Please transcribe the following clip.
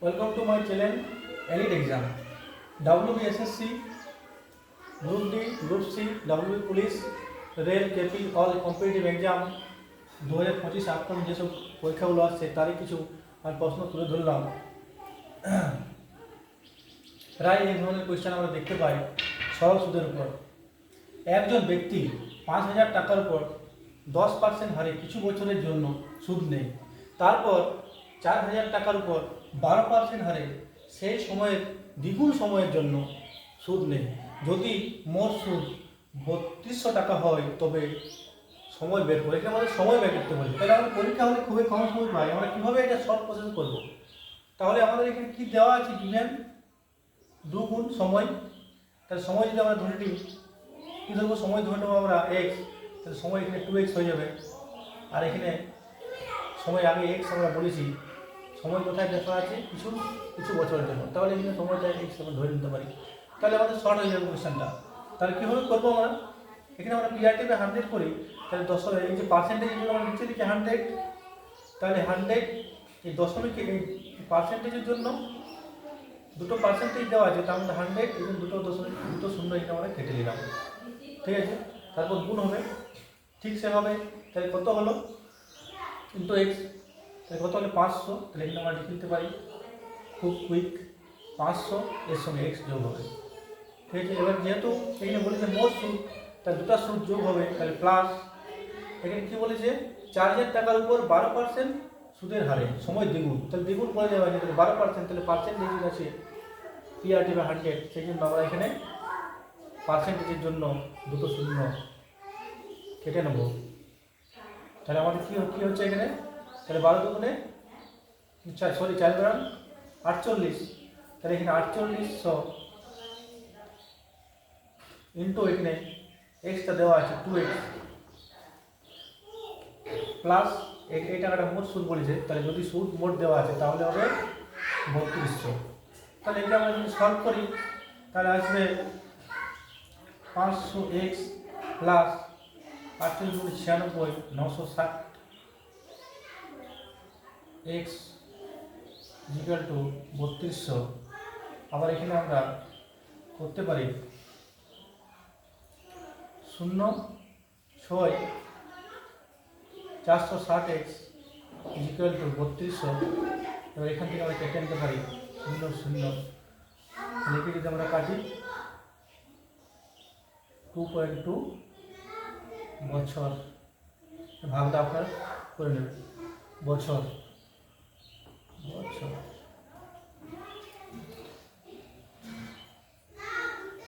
Welcome to my channel Elite Exam. WBSSC, Group D, Group C, WB Police, rail KP all competitive exam 2025 upcoming যেসব পরীক্ষাগুলো আসছে তারই কিছু আমি প্রশ্ন তুলে ধরলাম। প্রায় এই ধরনের কোয়েশ্চেন আমরা দেখতে পাই সরল সুদের উপর। একজন ব্যক্তি 5,000 টাকার উপর 10% হারে কিছু বছরের জন্য সুদ নেই, তারপর 4,000 টাকার উপর 12% হারে সেই সময়ের দ্বিগুণ সময়ের জন্য সুদ নেই। যদি মোট সুদ 3200 টাকা হয় তবে সময় বের করে, এখানে আমাদের সময় বের করতে বলি। তাহলে আমাদের পরীক্ষা হলে খুবই কম সময় পাই, আমরা কীভাবে এটা শর্ট প্রসেস করব? তাহলে আমাদের এখানে কী দেওয়া আছে, গিভেন 2 গুণ সময়। তাহলে সময় যদি আমরা ধরে নিই, কী ধরবো, সময় ধরে নেবো আমরা x, তাহলে সময় এখানে 2x হয়ে যাবে। আর এখানে সময় আগে x আমরা বলেছি, সময় কোথায় দেখা আছে, কিছু কিছু বছরের জন্য, তাহলে এখানে সময়টা x আমরা ধরে নিতে পারি। তাহলে আমাদের শর্ট হয়ে যাবে কোয়েশ্চেনটা। তাহলে কীভাবে করবো আমরা, এখানে আমরা পিআরটিতে 100 করি, তাহলে এই যে পার্সেন্টেজ আমরা নিচে লিখি 100, তাহলে 100 এই দশমিক এই পার্সেন্টেজের জন্য দুটো পার্সেন্টেজ দেওয়া আছে, তার মধ্যে 100 এবং দুটো শূন্য এটা আমরা কেটে নিলাম, ঠিক আছে। তারপর গুণ হবে, ঠিক সেভাবে। তাহলে কত হলো ইন্টু এক্স, তাহলে কত হলো 500। তাহলে এখানে আমরা লিখে দিতে পারি খুব কুইক, 500 এর সঙ্গে এক্স যোগ হবে, ঠিক আছে। এবার যেহেতু এখানে বলেছে মোট সুদ, তাহলে দুটো সুদ যোগ হবে, তাহলে প্লাস এখানে কী বলেছে 4,000 টাকার উপর 12% সুদের হারে সময় দ্বিগুণ, তাহলে দ্বিগুণ করে দেওয়া হয়েছে, তাহলে 12%, তাহলে পার্সেন্টেজ আছে পিআরটি বা 100, সেই জন্য আমরা এখানে পার্সেন্টেজের জন্য দুটো শূন্য কেটে নেব। তাহলে আমাদের কী হচ্ছে এখানে, তাহলে 12 দুগুণে 4 গ্রাম 48, তাহলে এখানে 4800 ইন্টু এখানে এক্সটা দেওয়া আছে 2x প্লাস এই টাকাটা মোট সুদ বলেছে, তাহলে যদি সুদ মোট দেওয়া আছে তাহলে হবে 3200। তাহলে এটা আমরা যদি সলভ করি তাহলে আসবে 500x plus 48×96 960 x equal to 3200। আবার এখানে আমরা করতে পারি 0.6 460x ইকুয়াল টু 3200। এবার এখান থেকে আমরা কেটে নিতে পারি 0 0, লিখে যদি আমরা কাটি 2.2 বছর, ভাগটা আপনার করে নেবেন বছর বছর।